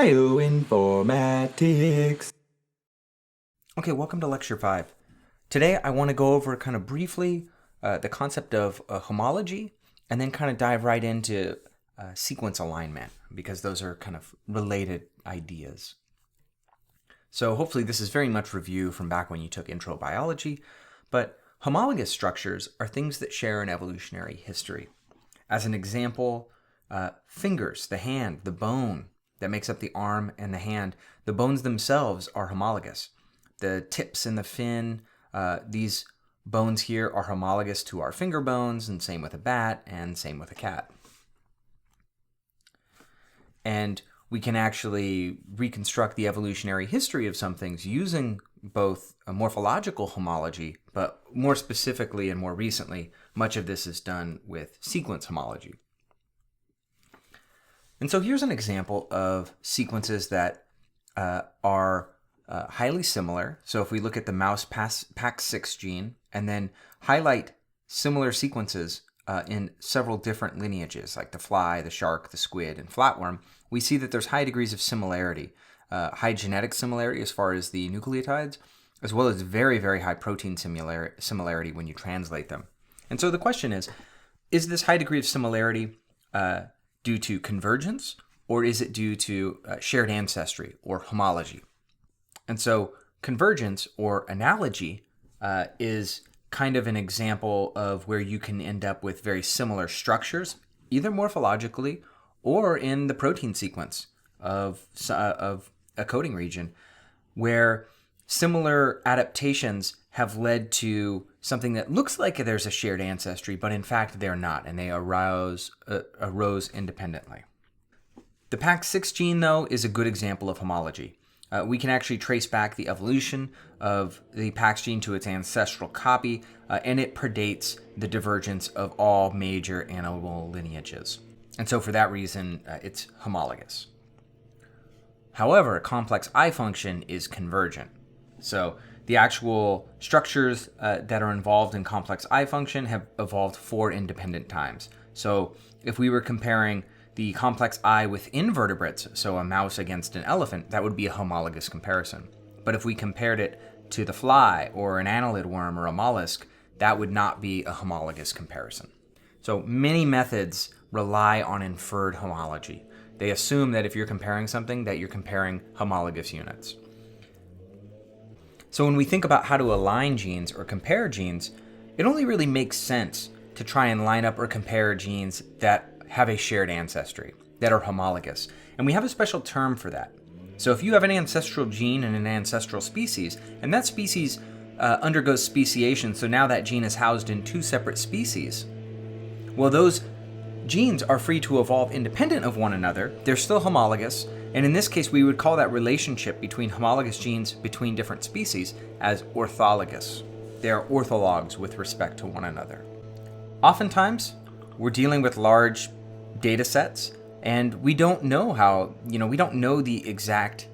Bioinformatics. Okay, welcome to Lecture 5. Today I want to go over kind of briefly the concept of homology and then kind of dive right into sequence alignment because those are kind of related ideas. So hopefully this is very much review from back when you took intro biology, but homologous structures are things that share an evolutionary history. As an example, fingers, the hand, the bone that makes up the arm and the hand, the bones themselves are homologous. The tips and the fin, these bones here are homologous to our finger bones, and same with a bat, and same with a cat. And we can actually reconstruct the evolutionary history of some things using both a morphological homology, but more specifically and more recently, much of this is done with sequence homology. And so here's an example of sequences that are highly similar. So if we look at the mouse PAX6 gene and then highlight similar sequences in several different lineages, like the fly, the shark, the squid, and flatworm, we see that there's high degrees of similarity, high genetic similarity as far as the nucleotides, as well as very, very high protein similarity when you translate them. And so the question is this high degree of similarity due to convergence, or is it due to shared ancestry or homology? And so convergence or analogy is kind of an example of where you can end up with very similar structures, either morphologically or in the protein sequence of a coding region, where similar adaptations have led to something that looks like there's a shared ancestry, but in fact they're not, and they arose independently. The PAX6 gene, though, is a good example of homology. We can actually trace back the evolution of the PAX gene to its ancestral copy, and it predates the divergence of all major animal lineages. And so for that reason, it's homologous. However, a complex I function is convergent. So the actual structures that are involved in complex I function have evolved 4 independent times. So if we were comparing the complex I with invertebrates, so a mouse against an elephant, that would be a homologous comparison. But if we compared it to the fly or an annelid worm or a mollusk, that would not be a homologous comparison. So many methods rely on inferred homology. They assume that if you're comparing something, that you're comparing homologous units. So when we think about how to align genes or compare genes, it only really makes sense to try and line up or compare genes that have a shared ancestry, that are homologous. And we have a special term for that. So if you have an ancestral gene in an ancestral species, and that species undergoes speciation, so now that gene is housed in 2 separate species, well, those genes are free to evolve independent of one another. They're still homologous, and in this case, we would call that relationship between homologous genes between different species as orthologous. They are orthologs with respect to one another. Oftentimes, we're dealing with large data sets, and we don't know we don't know the exact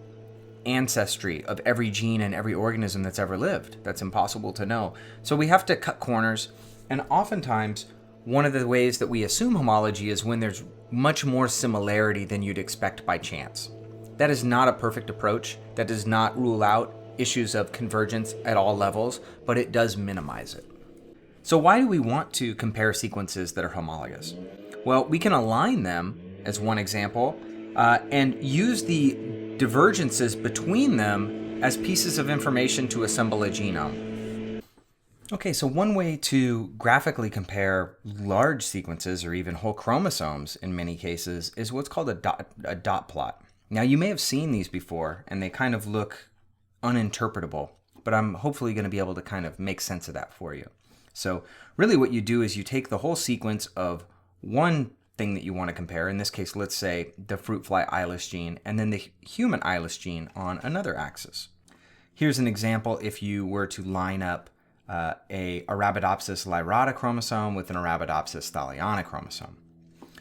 ancestry of every gene and every organism that's ever lived. That's impossible to know. So we have to cut corners, and oftentimes, one of the ways that we assume homology is when there's much more similarity than you'd expect by chance. That is not a perfect approach. That does not rule out issues of convergence at all levels, but it does minimize it. So why do we want to compare sequences that are homologous? Well, we can align them, as one example, and use the divergences between them as pieces of information to assemble a genome. Okay, so one way to graphically compare large sequences, or even whole chromosomes in many cases, is what's called a dot plot. Now, you may have seen these before, and they kind of look uninterpretable, but I'm hopefully going to be able to kind of make sense of that for you. So really what you do is you take the whole sequence of one thing that you want to compare, in this case, let's say the fruit fly eyeless gene, and then the human eyeless gene on another axis. Here's an example if you were to line up a Arabidopsis lyrata chromosome with an Arabidopsis thaliana chromosome.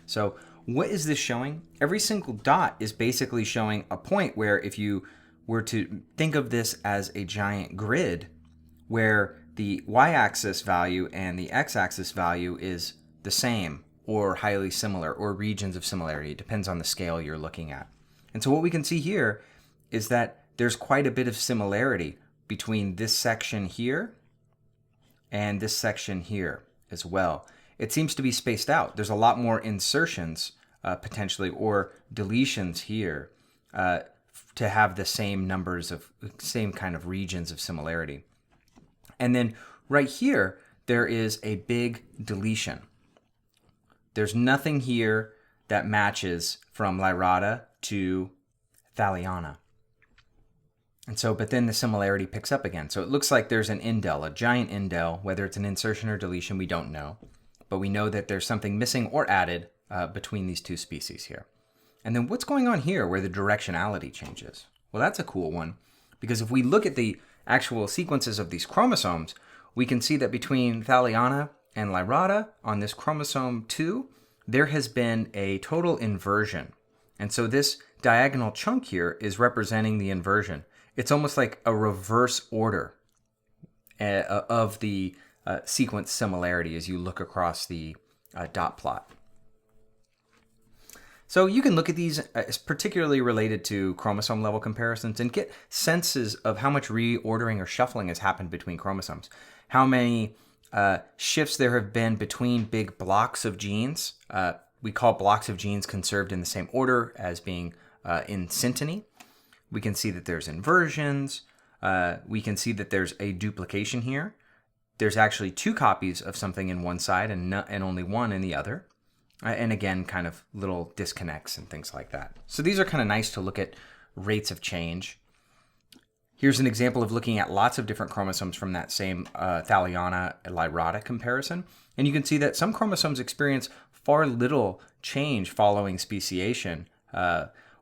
So what is this showing? Every single dot is basically showing a point where if you were to think of this as a giant grid where the y-axis value and the x-axis value is the same or highly similar or regions of similarity. It depends on the scale you're looking at. And so what we can see here is that there's quite a bit of similarity between this section here and this section here as well. It seems to be spaced out. There's a lot more insertions potentially, or deletions here to have the same numbers of same kind of regions of similarity. And then right here, there is a big deletion. There's nothing here that matches from Lyrata to Thaliana. And so, but then the similarity picks up again. So it looks like there's an indel, a giant indel. Whether it's an insertion or deletion, we don't know. But we know that there's something missing or added between these two species here. And then what's going on here where the directionality changes? Well, that's a cool one, because if we look at the actual sequences of these chromosomes, we can see that between Thaliana and Lyrata on this chromosome 2, there has been a total inversion. And so this diagonal chunk here is representing the inversion. It's almost like a reverse order of the sequence similarity as you look across the dot plot. So you can look at these as particularly related to chromosome level comparisons and get senses of how much reordering or shuffling has happened between chromosomes. How many shifts there have been between big blocks of genes. We call blocks of genes conserved in the same order as being in synteny. We can see that there's inversions. We can see that there's a duplication here. There's actually 2 copies of something in one side and only 1 in the other. And again, kind of little disconnects and things like that. So these are kind of nice to look at rates of change. Here's an example of looking at lots of different chromosomes from that same Thaliana-Lyrata comparison. And you can see that some chromosomes experience far little change following speciation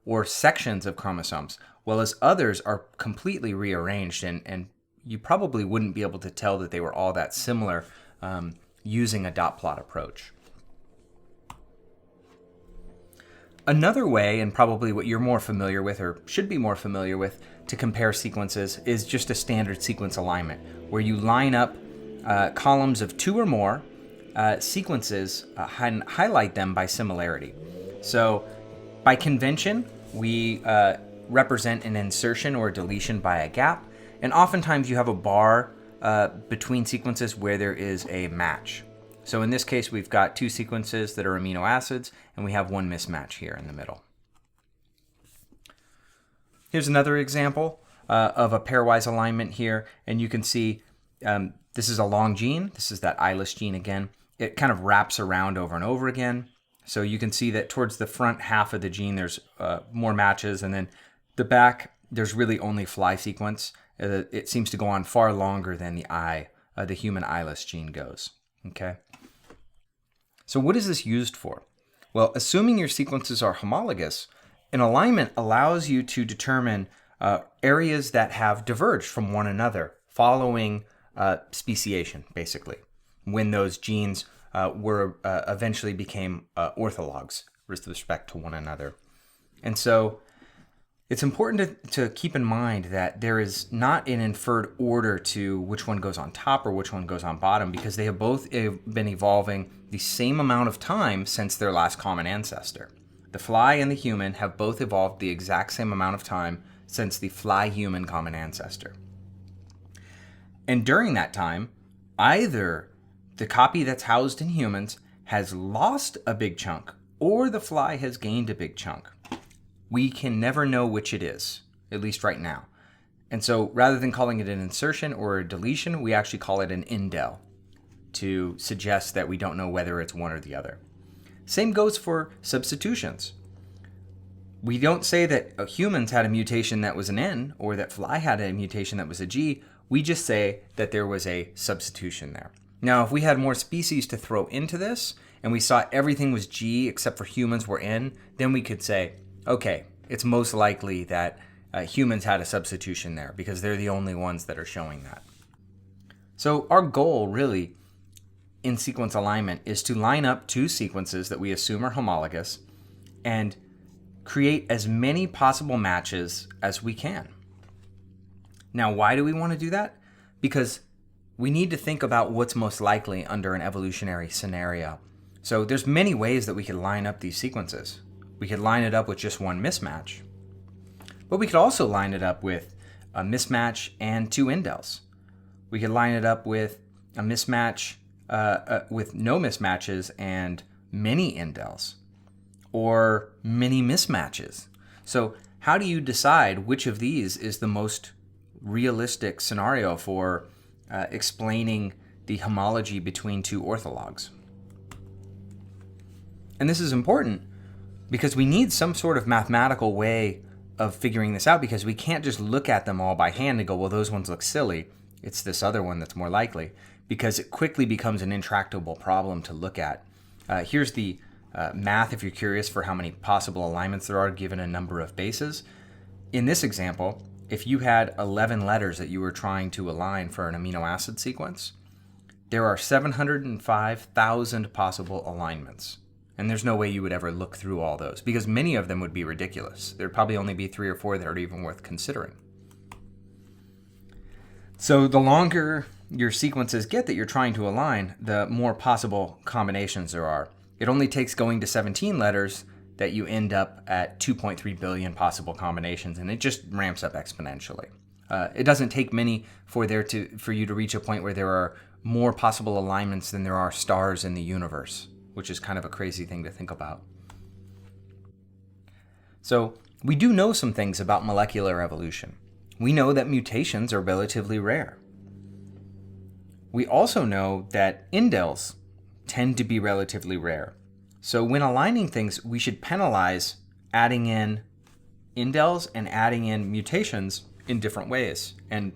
or sections of chromosomes, while as others are completely rearranged, and you probably wouldn't be able to tell that they were all that similar using a dot plot approach. Another way, and probably what you're more familiar with or should be more familiar with to compare sequences, is just a standard sequence alignment, where you line up columns of 2 or more sequences and highlight them by similarity. So by convention, we represent an insertion or deletion by a gap, and oftentimes you have a bar between sequences where there is a match. So in this case, we've got 2 sequences that are amino acids, and we have 1 mismatch here in the middle. Here's another example of a pairwise alignment here, and you can see this is a long gene. This is that eyeless gene again. It kind of wraps around over and over again. So you can see that towards the front half of the gene, there's more matches, and then the back, there's really only fly sequence. It seems to go on far longer than the human eyeless gene goes. Okay. So what is this used for? Well, assuming your sequences are homologous, an alignment allows you to determine areas that have diverged from one another following speciation, basically, when those genes eventually became orthologs with respect to one another. And so it's important to keep in mind that there is not an inferred order to which one goes on top or which one goes on bottom, because they have both been evolving the same amount of time since their last common ancestor. The fly and the human have both evolved the exact same amount of time since the fly-human common ancestor. And during that time, either the copy that's housed in humans has lost a big chunk, or the fly has gained a big chunk. We can never know which it is, at least right now. And so rather than calling it an insertion or a deletion, we actually call it an indel to suggest that we don't know whether it's one or the other. Same goes for substitutions. We don't say that humans had a mutation that was an N or that fly had a mutation that was a G. We just say that there was a substitution there. Now, if we had more species to throw into this and we saw everything was G except for humans were N, then we could say, okay, it's most likely that humans had a substitution there because they're the only ones that are showing that. So our goal really in sequence alignment is to line up 2 sequences that we assume are homologous and create as many possible matches as we can. Now, why do we want to do that? Because we need to think about what's most likely under an evolutionary scenario. So there's many ways that we could line up these sequences. We could line it up with just one mismatch, But we could also line it up with a mismatch and 2 indels. We could line it up with a mismatch with no mismatches and many indels, or many mismatches. So how do you decide which of these is the most realistic scenario for explaining the homology between 2 orthologs? And this is important because we need some sort of mathematical way of figuring this out, because we can't just look at them all by hand and go, well, those ones look silly. It's this other one that's more likely, because it quickly becomes an intractable problem to look at. Here's the math, if you're curious, for how many possible alignments there are given a number of bases. In this example, if you had 11 letters that you were trying to align for an amino acid sequence, there are 705,000 possible alignments. And there's no way you would ever look through all those, because many of them would be ridiculous. There'd probably only be 3 or 4 that are even worth considering. So the longer your sequences get that you're trying to align, the more possible combinations there are. It only takes going to 17 letters that you end up at 2.3 billion possible combinations, and it just ramps up exponentially. It doesn't take many for you to reach a point where there are more possible alignments than there are stars in the universe, which is kind of a crazy thing to think about. So we do know some things about molecular evolution. We know that mutations are relatively rare. We also know that indels tend to be relatively rare. So when aligning things, we should penalize adding in indels and adding in mutations in different ways. And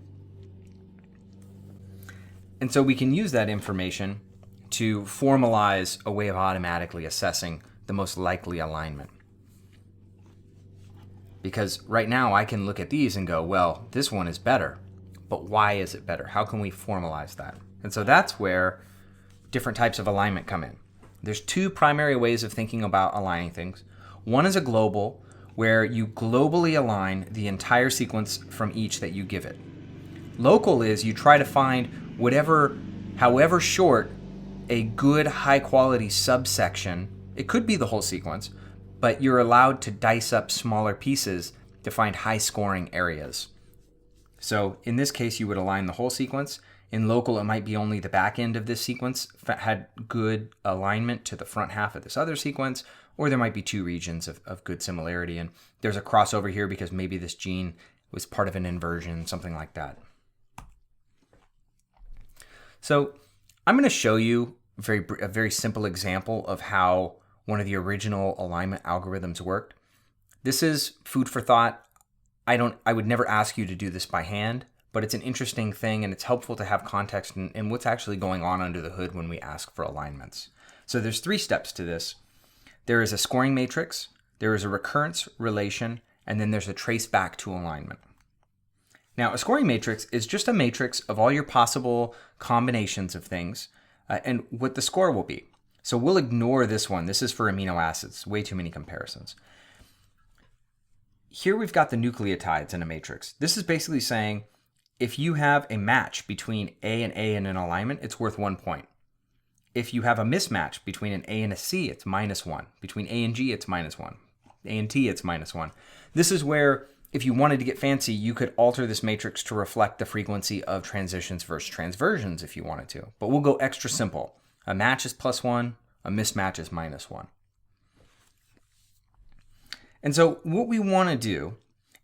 so we can use that information to formalize a way of automatically assessing the most likely alignment. Because right now I can look at these and go, well, this one is better, but why is it better? How can we formalize that? And so that's where different types of alignment come in. There's 2 primary ways of thinking about aligning things. One is a global, where you globally align the entire sequence from each that you give it. Local is you try to find however short, a good high quality subsection. It could be the whole sequence, but you're allowed to dice up smaller pieces to find high scoring areas. So in this case, you would align the whole sequence. In local, it might be only the back end of this sequence had good alignment to the front half of this other sequence, or there might be 2 regions of good similarity. And there's a crossover here because maybe this gene was part of an inversion, something like that. So I'm going to show you a very simple example of how one of the original alignment algorithms worked. This is food for thought. I would never ask you to do this by hand, but it's an interesting thing, and it's helpful to have context in what's actually going on under the hood when we ask for alignments. So there's 3 steps to this. There is a scoring matrix, there is a recurrence relation, and then there's a trace back to alignment. Now, a scoring matrix is just a matrix of all your possible combinations of things and what the score will be. So we'll ignore this one. This is for amino acids. Way too many comparisons. Here we've got the nucleotides in a matrix. This is basically saying if you have a match between A in an alignment, it's worth 1 point. If you have a mismatch between an A and a C, it's -1. Between A and G, it's -1. A and T, it's -1. This is where, if you wanted to get fancy, you could alter this matrix to reflect the frequency of transitions versus transversions if you wanted to. But we'll go extra simple. A match is +1, a mismatch is -1. And so what we want to do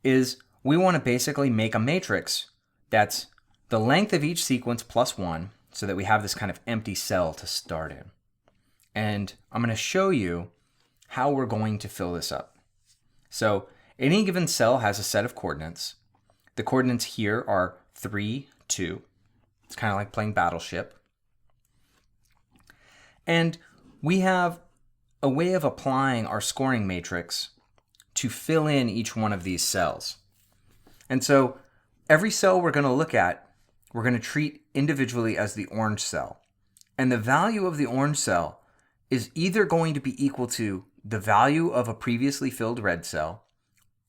is we want to basically make a matrix that's the length of each sequence +1, so that we have this kind of empty cell to start in. And I'm going to show you how we're going to fill this up. So any given cell has a set of coordinates. The coordinates here are 3, 2. It's kind of like playing Battleship. And we have a way of applying our scoring matrix to fill in each one of these cells. And so every cell we're going to look at, we're going to treat individually as the orange cell. And the value of the orange cell is either going to be equal to the value of a previously filled red cell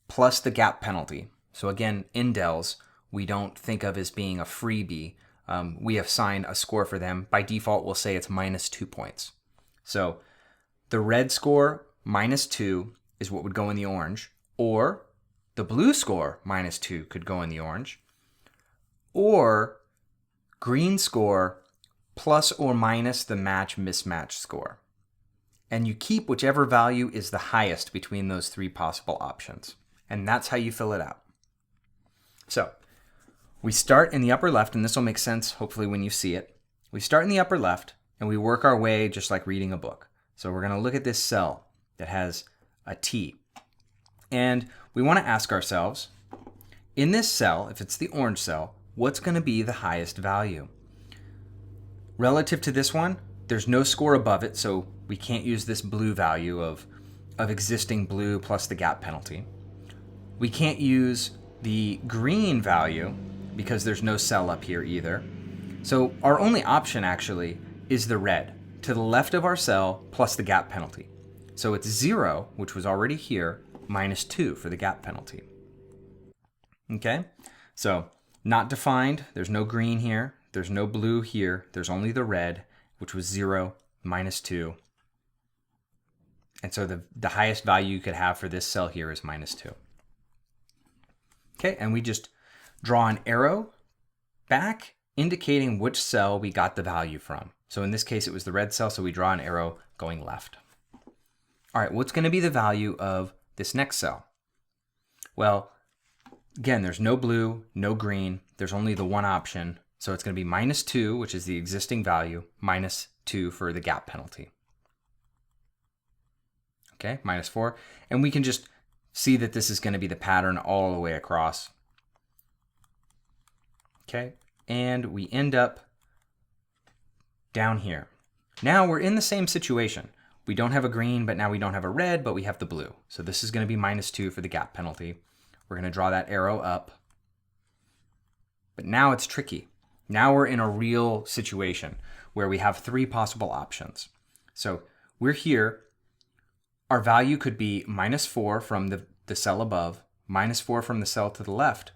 plus the gap penalty. So again, indels, we don't think of as being a freebie. We assign a score for them. By default, we'll say it's -2 points. So the red score -2 is what would go in the orange, or the blue score, -2, could go in the orange, or green score plus or minus the match-mismatch score. And you keep whichever value is the highest between those three possible options. And that's how you fill it out. So we start in the upper left, and this will make sense hopefully when you see it. We start in the upper left, and we work our way just like reading a book. So we're going to look at this cell that has a T. And we want to ask ourselves, in this cell, if it's the orange cell, what's going to be the highest value? Relative to this one, there's no score above it, so we can't use this blue value of existing blue plus the gap penalty. We can't use the green value because there's no cell up here either. So our only option actually is the red, to the left of our cell plus the gap penalty. So it's 0, which was already here, -2 for the gap penalty. Okay, so not defined, there's no green here, there's no blue here, there's only the red, which was 0, -2. And so the highest value you could have for this cell here is -2. Okay, and we just draw an arrow back indicating which cell we got the value from. So in this case, it was the red cell, so we draw an arrow going left. All right, what's going to be the value of this next cell? Well, again, there's no blue, no green, there's only the one option. So it's going to be -2, which is the existing value, -2 for the gap penalty. Okay, -4. And we can just see that this is going to be the pattern all the way across. Okay, and we end up down here. Now we're in the same situation. We don't have a green, but now we don't have a red, but we have the blue. So this is going to be -2 for the gap penalty. We're going to draw that arrow up. But now it's tricky. Now we're in a real situation where we have three possible options. So we're here. Our value could be -4 from the cell above, -4 from the cell to the left,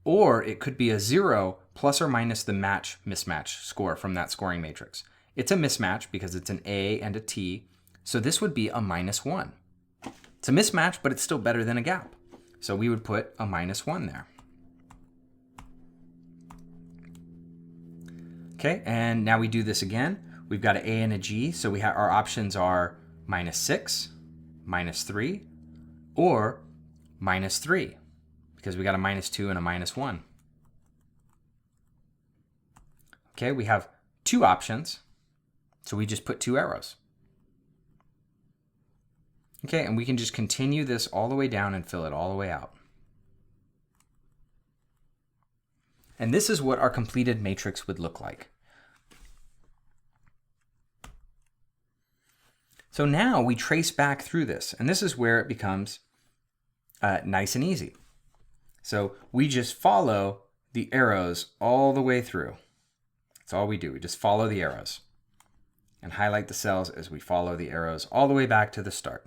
or it could be a 0 plus or minus the match-mismatch score from that scoring matrix. It's a mismatch because it's an A and a T, so this would be a -1. It's a mismatch, but it's still better than a gap. So we would put a -1 there. Okay, and now we do this again. We've got an A and a G, so we have our options are -6, -3, or -3, because we got a -2 and a -1. Okay, we have two options, so we just put two arrows. Okay, and we can just continue this all the way down and fill it all the way out. And this is what our completed matrix would look like. So now we trace back through this, and this is where it becomes nice and easy. So we just follow the arrows all the way through. That's all we do. We just follow the arrows and highlight the cells as we follow the arrows all the way back to the start.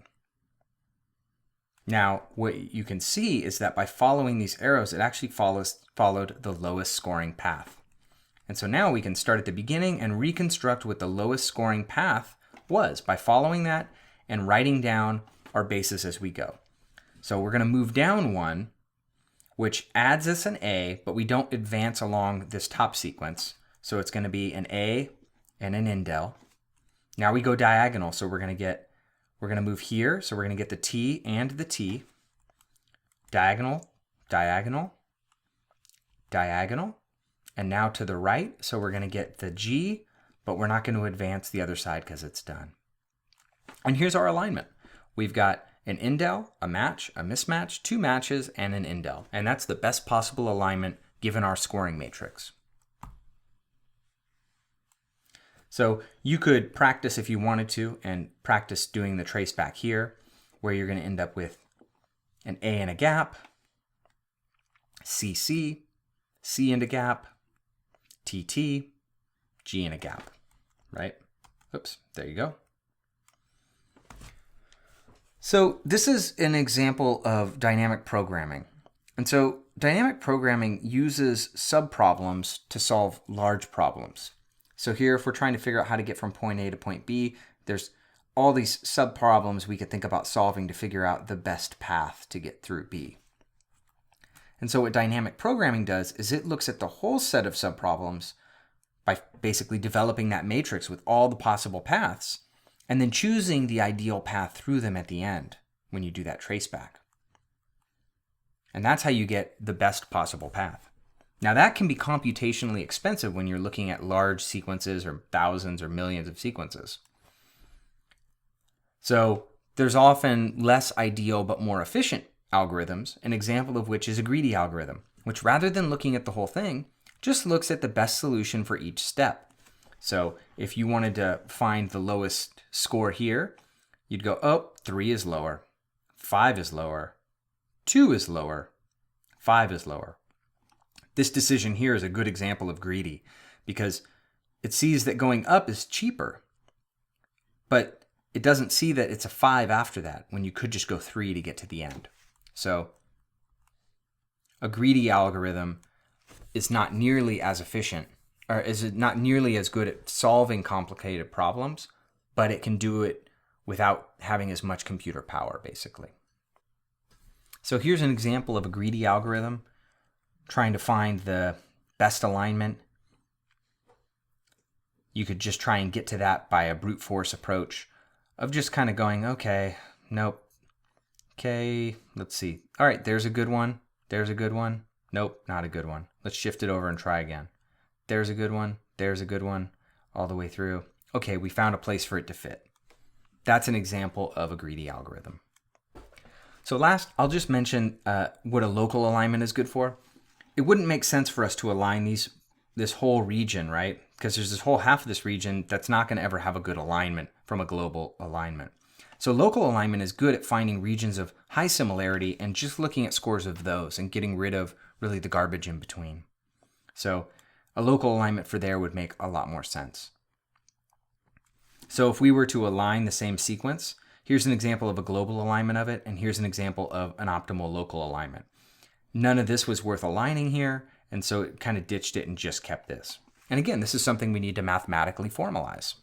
Now, what you can see is that by following these arrows, it actually followed the lowest scoring path. And so now we can start at the beginning and reconstruct what the lowest scoring path was by following that and writing down our bases as we go. So we're going to move down one, which adds us an A, but we don't advance along this top sequence. So it's going to be an A and an indel. Now we go diagonal, so we're going to move here, so we're going to get the T and the T. Diagonal, diagonal, diagonal. And now to the right, so we're going to get the G, but we're not going to advance the other side because it's done. And here's our alignment. We've got an indel, a match, a mismatch, two matches, and an indel. And that's the best possible alignment given our scoring matrix. So you could practice if you wanted to and practice doing the trace back here, where you're going to end up with an A and a gap, CC, C and a gap, TT, G and a gap, right? Oops, there you go. So this is an example of dynamic programming. And so dynamic programming uses subproblems to solve large problems. So here, if we're trying to figure out how to get from point A to point B, there's all these subproblems we could think about solving to figure out the best path to get through B. And so what dynamic programming does is it looks at the whole set of subproblems by basically developing that matrix with all the possible paths and then choosing the ideal path through them at the end when you do that traceback. And that's how you get the best possible path. Now that can be computationally expensive when you're looking at large sequences or thousands or millions of sequences. So there's often less ideal but more efficient algorithms, an example of which is a greedy algorithm, which rather than looking at the whole thing, just looks at the best solution for each step. So if you wanted to find the lowest score here, you'd go, oh, 3 is lower, 5 is lower, 2 is lower, 5 is lower. This decision here is a good example of greedy because it sees that going up is cheaper, but it doesn't see that it's a 5 after that when you could just go 3 to get to the end. So a greedy algorithm is not nearly as efficient, or is not nearly as good at solving complicated problems, but it can do it without having as much computer power, basically. So here's an example of a greedy algorithm trying to find the best alignment. You could just try and get to that by a brute force approach of just kind of going, okay, nope, okay, let's see. All right, there's a good one. There's a good one. Nope, not a good one. Let's shift it over and try again. There's a good one. There's a good one. All the way through. Okay, we found a place for it to fit. That's an example of a greedy algorithm. So last, I'll just mention what a local alignment is good for. It wouldn't make sense for us to align this whole region, right? Because there's this whole half of this region that's not going to ever have a good alignment from a global alignment. So local alignment is good at finding regions of high similarity and just looking at scores of those and getting rid of really the garbage in between. So a local alignment for there would make a lot more sense. So if we were to align the same sequence, here's an example of a global alignment of it, and here's an example of an optimal local alignment. None of this was worth aligning here, and so it kind of ditched it and just kept this. And again, this is something we need to mathematically formalize.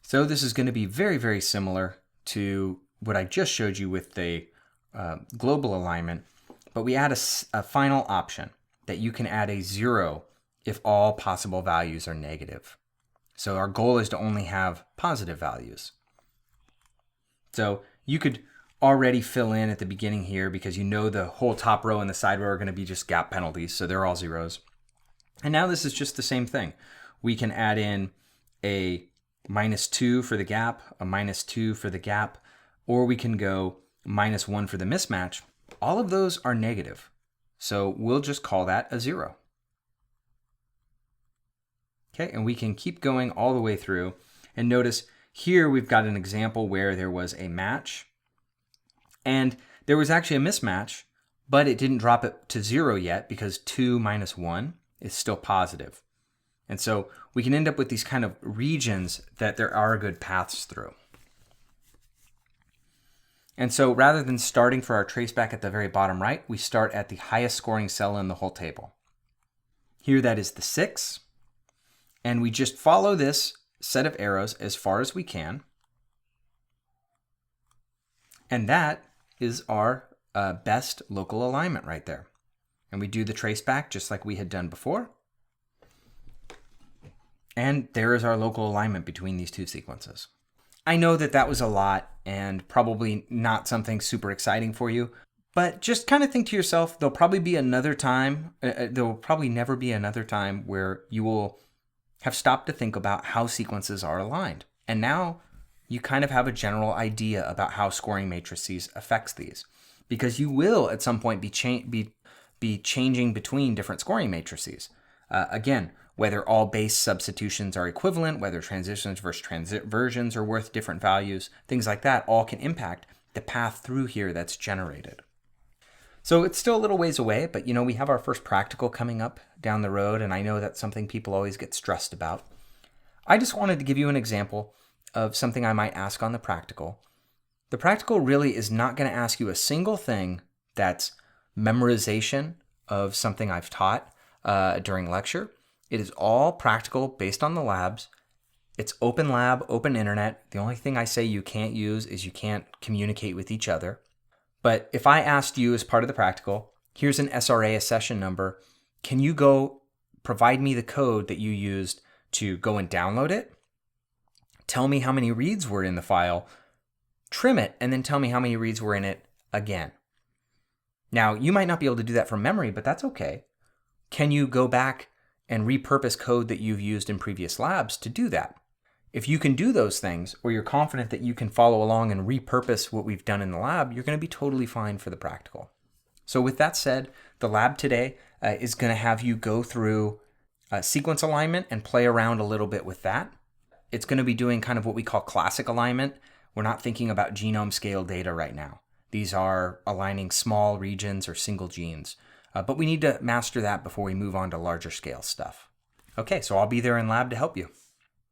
So this is going to be very, very similar to what I just showed you with the global alignment, but we add a final option that you can add a 0 if all possible values are negative. So our goal is to only have positive values. So you could already fill in at the beginning here because you know the whole top row and the side row are going to be just gap penalties, so they're all zeros. And now this is just the same thing. We can add in a -2 for the gap, a -2 for the gap, or we can go -1 for the mismatch. All of those are negative, so we'll just call that a 0. Okay, and we can keep going all the way through. And notice here we've got an example where there was a match, and there was actually a mismatch, but it didn't drop it to 0 yet because 2 minus 1 is still positive. And so we can end up with these kind of regions that there are good paths through. And so rather than starting for our traceback at the very bottom right, we start at the highest scoring cell in the whole table. Here that is the 6. And we just follow this set of arrows as far as we can. And that is our best local alignment right there. And we do the traceback just like we had done before. And there is our local alignment between these two sequences. I know that that was a lot and probably not something super exciting for you, but just kind of think to yourself, there'll probably be another time, there will probably never be another time where you will have stopped to think about how sequences are aligned. And now you kind of have a general idea about how scoring matrices affects these, because you will at some point be changing between different scoring matrices. Again, whether all base substitutions are equivalent, whether transitions versus transversions are worth different values, things like that all can impact the path through here that's generated. So it's still a little ways away, but we have our first practical coming up down the road, and I know that's something people always get stressed about. I just wanted to give you an example of something I might ask on the practical. The practical really is not going to ask you a single thing that's memorization of something I've taught during lecture. It is all practical based on the labs. It's open lab, open internet. The only thing I say you can't use is you can't communicate with each other. But if I asked you as part of the practical, Here's an SRA accession number. Can you go provide me the code that you used to go and download it? Tell me how many reads were in the file, trim it, and then tell me how many reads were in it again. Now, you might not be able to do that from memory, but that's okay. Can you go back and repurpose code that you've used in previous labs to do that? If you can do those things, or you're confident that you can follow along and repurpose what we've done in the lab, you're going to be totally fine for the practical. So with that said, the lab today is going to have you go through sequence alignment and play around a little bit with that. It's going to be doing kind of what we call classic alignment. We're not thinking about genome scale data right now. These are aligning small regions or single genes. But we need to master that before we move on to larger scale stuff. Okay, so I'll be there in lab to help you.